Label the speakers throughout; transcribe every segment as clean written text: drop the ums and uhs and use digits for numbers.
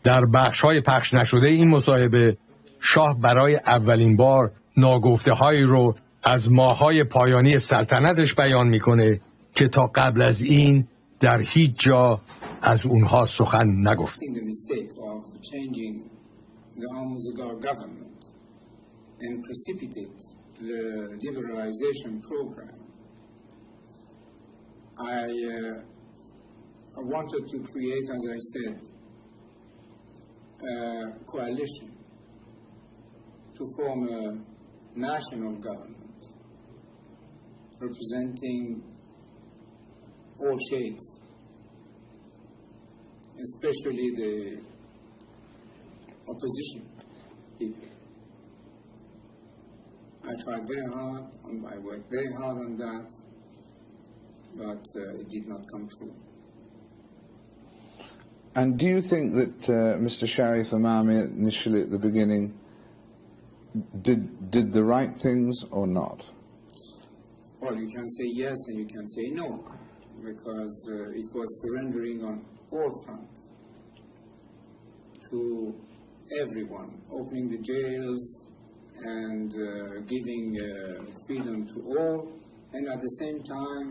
Speaker 1: در بخش‌های پخش نشده این مصاحبه شاه برای اولین بار ناگفته‌هایی رو از ماه‌های پایانی سلطنتش بیان میکنه که تا قبل از این در هیچ جا از اونها سخن نگفت.
Speaker 2: I wanted to create, as I said, a coalition to form a national government representing all shades, especially the opposition people. I tried very hard, and I worked very hard on that, but it did not come true.
Speaker 3: And do you think that Mr. Sharif Amami initially at the beginning did the right things or not?
Speaker 2: Well, you can say yes and you can say no, because it was surrendering on all fronts to everyone, opening the jails and giving freedom to all, and at the same time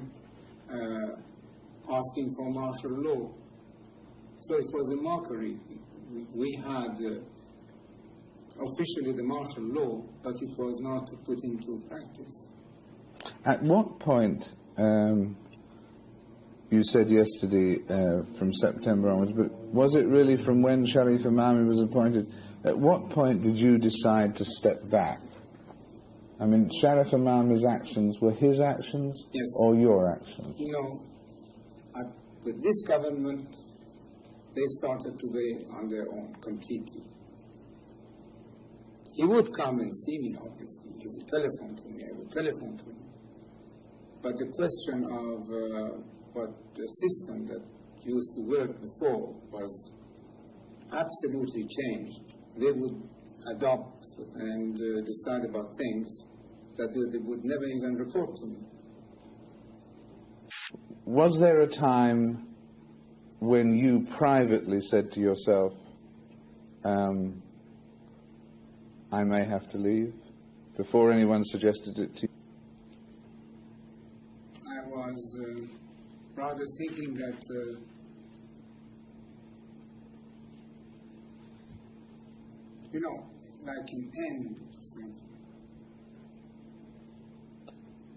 Speaker 2: asking for martial law. So it was a mockery. We had officially the martial law, but it was not put into practice.
Speaker 3: At what point, you said yesterday from September onwards, but was it really from when Sharif Amami was appointed? At what point did you decide to step back? I mean, Sharif Amami's actions were his actions,
Speaker 2: yes,
Speaker 3: or your actions?
Speaker 2: You know, with this government, they started to weigh on their own completely. He would come and see me, obviously. He would telephone to me. I would telephone to him. But the question of what the system that used to work before was absolutely changed. They would adopt and decide about things that they would never even report to me.
Speaker 3: Was there a time when you privately said to yourself, I may have to leave, before anyone suggested it to you?
Speaker 2: I was rather thinking that like an end to something.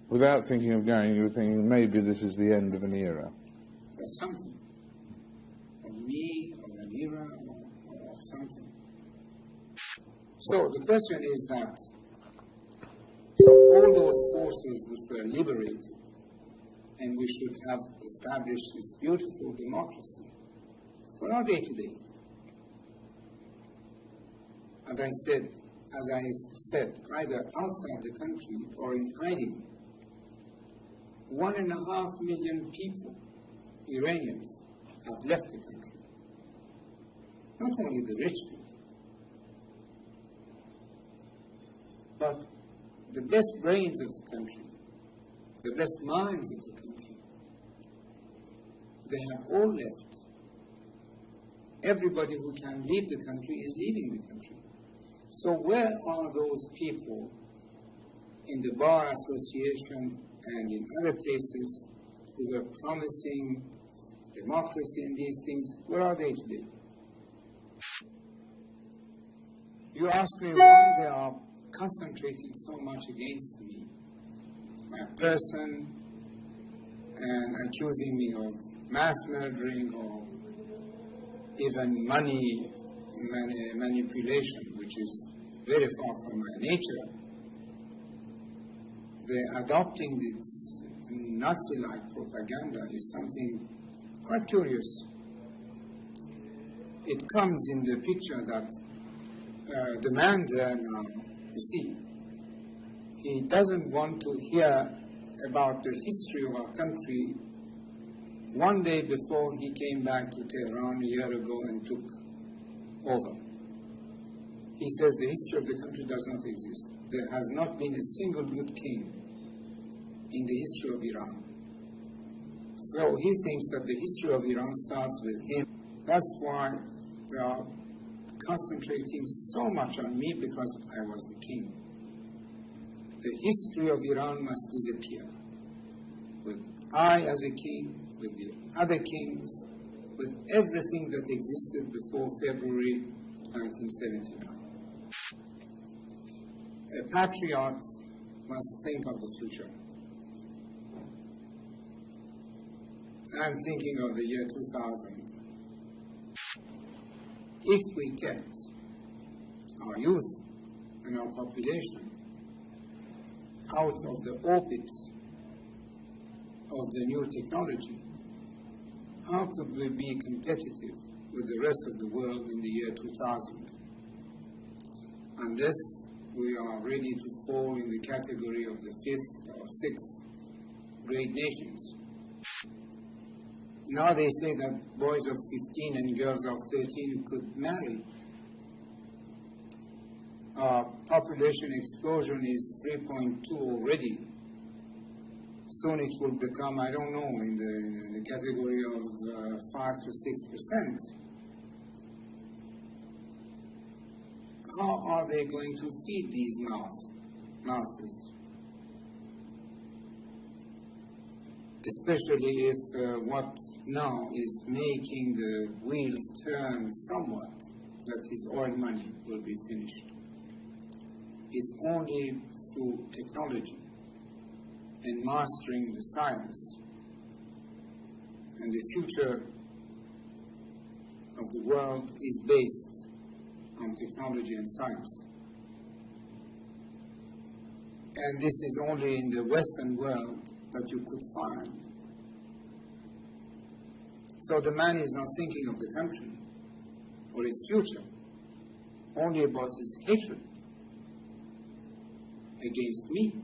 Speaker 3: Without thinking of going, you were thinking maybe this is the end of an era.
Speaker 2: Of something. Of me, of an era, or of something. So the question is that, so all those forces which were liberated, and we should have established this beautiful democracy, where are they today? And as I said, either outside the country or in hiding. 1.5 million people, Iranians, have left the country. Not only the rich people, but the best brains of the country, the best minds of the country. They have all left. Everybody who can leave the country is leaving the country. So where are those people in the Bar Association and in other places who were promising democracy and these things? Where are they today? You ask me why they are concentrating so much against me, my person, and accusing me of mass murdering or even money manipulation, which is very far from my nature. They're adopting this Nazi-like propaganda is something quite curious. It comes in the picture that the man there now, you see, he doesn't want to hear about the history of our country one day before he came back to Tehran a year ago and took over. He says the history of the country does not exist. There has not been a single good king in the history of Iran. So he thinks that the history of Iran starts with him. That's why there are concentrating so much on me because I was the king. The history of Iran must disappear. With I as a king, with the other kings, with everything that existed before February 1979. A patriot must think of the future. I'm thinking of the year 2000. If we kept our youth and our population out of the orbit of the new technology, how could we be competitive with the rest of the world in the year 2000? Unless we are ready to fall in the category of the 5th or 6th grade nations. Now they say that boys of 15 and girls of 13 could marry. Our population explosion is 3.2 already. Soon it will become, I don't know, in the category of 5 to 6%. How are they going to feed these masses? Especially if what now is making the wheels turn somewhat, that is oil money, will be finished. It's only through technology and mastering the science, and the future of the world is based on technology and science. And this is only in the Western world that you could find. So the man is not thinking of the country or its future, only about his hatred against me.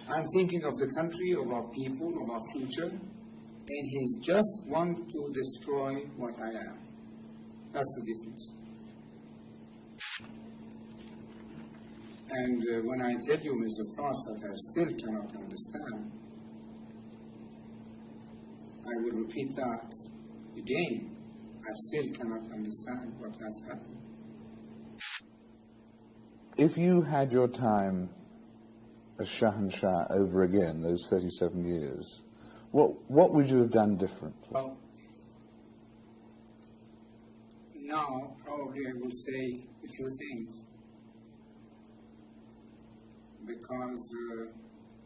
Speaker 2: I'm thinking of the country, of our people, of our future, and he's just want to destroy what I am. That's the difference. And when I tell you, Mr. Frost, that I still cannot understand, I will repeat that again. I still cannot understand what has happened.
Speaker 3: If you had your time as Shahanshah over again, those 37 years, what would you have done differently?
Speaker 2: Well, now probably I will say a few things, because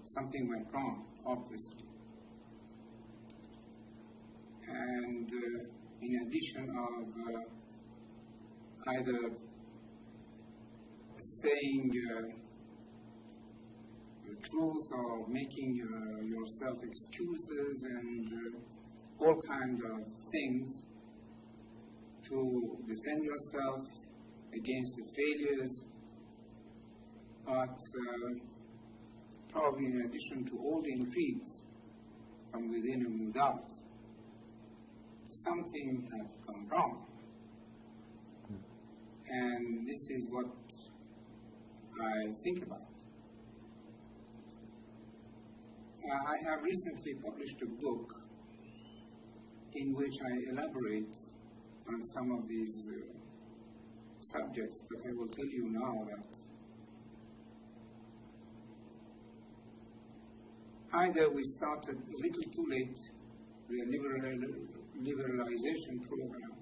Speaker 2: something went wrong, obviously. And in addition of either saying the truth or making yourself excuses and all kinds of things to defend yourself against the failures, but probably in addition to all the intrigues from within and without, something had gone wrong. And this is what I think about. I have recently published a book in which I elaborate on some of these subjects, but I will tell you now that either we started a little too late the liberalization program,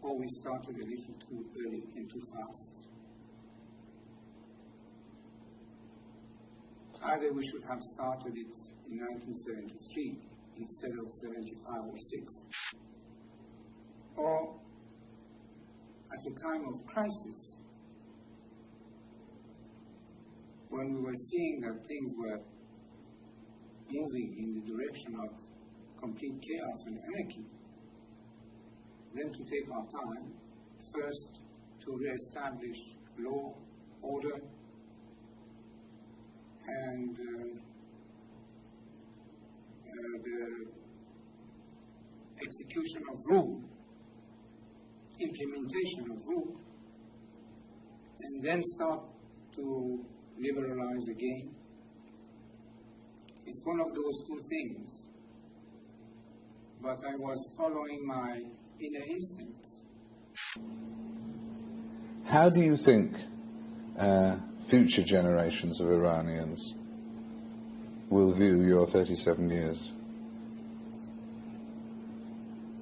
Speaker 2: or we started a little too early and too fast. Either we should have started it in 1973 instead of 75 or 6, or at a time of crisis, when we were seeing that things were moving in the direction of complete chaos and anarchy, then to take our time, first to re-establish law, order, and the execution of rule, implementation of rule, and then start to liberalize again. It's one of those two things. But I was following my in an instant.
Speaker 3: How do you think future generations of Iranians will view your 37 years?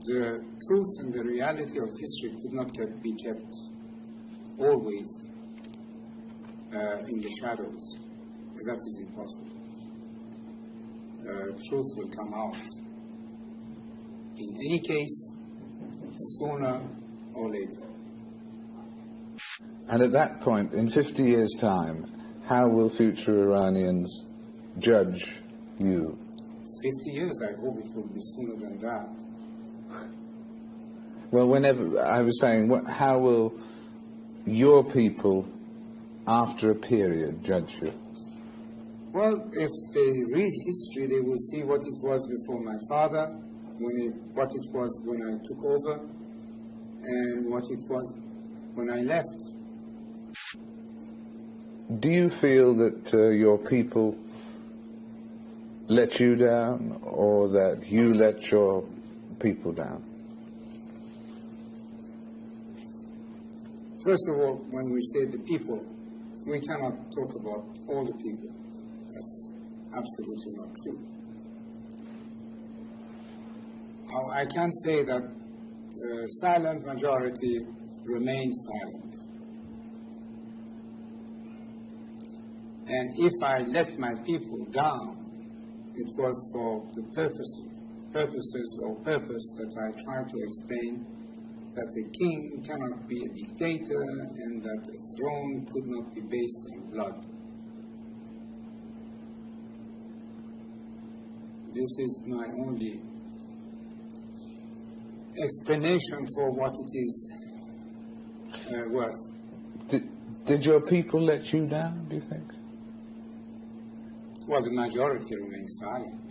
Speaker 2: The truth and the reality of history could not be kept always in the shadows. That is impossible. Truth will come out. In any case, sooner or later.
Speaker 3: And at that point, in 50 years' time, how will future Iranians judge you?
Speaker 2: 50 years, I hope it will be sooner than that.
Speaker 3: Well, whenever, I was saying, how will your people, after a period, judge you?
Speaker 2: Well, if they read history, they will see what it was before my father, what it was when I took over, and what it was when I left.
Speaker 3: Do you feel that your people let you down, or that you let your people down?
Speaker 2: First of all, when we say the people, we cannot talk about all the people. That's absolutely not true. I can say that the silent majority remains silent. And if I let my people down, it was for the purpose that I tried to explain, that a king cannot be a dictator and that a throne could not be based on blood. This is my only explanation for what it is worth.
Speaker 3: Did your people let you down, do you think?
Speaker 2: Well, the majority remains silent.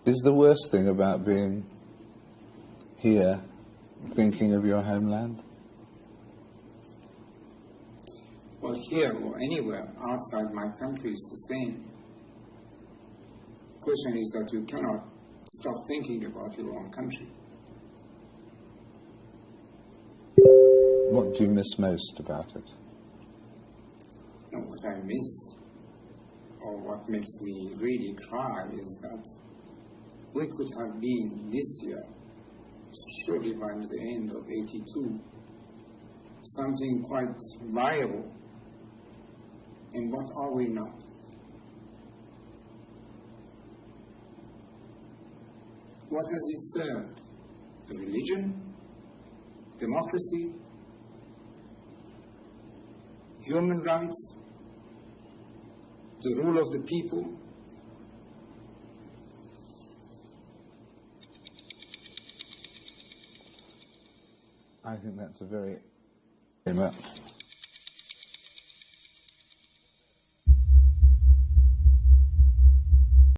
Speaker 3: Is the worst thing about being here thinking of your homeland?
Speaker 2: Well, here or anywhere outside my country is the same. The question is that you cannot stop thinking about your own country.
Speaker 3: What do you miss most about it?
Speaker 2: No, what I miss, or what makes me really cry, is that we could have been this year, surely by the end of '82, something quite viable. And what are we now? What has it served? The religion? Democracy? Human rights? The rule of the people?
Speaker 3: I think that's a very much.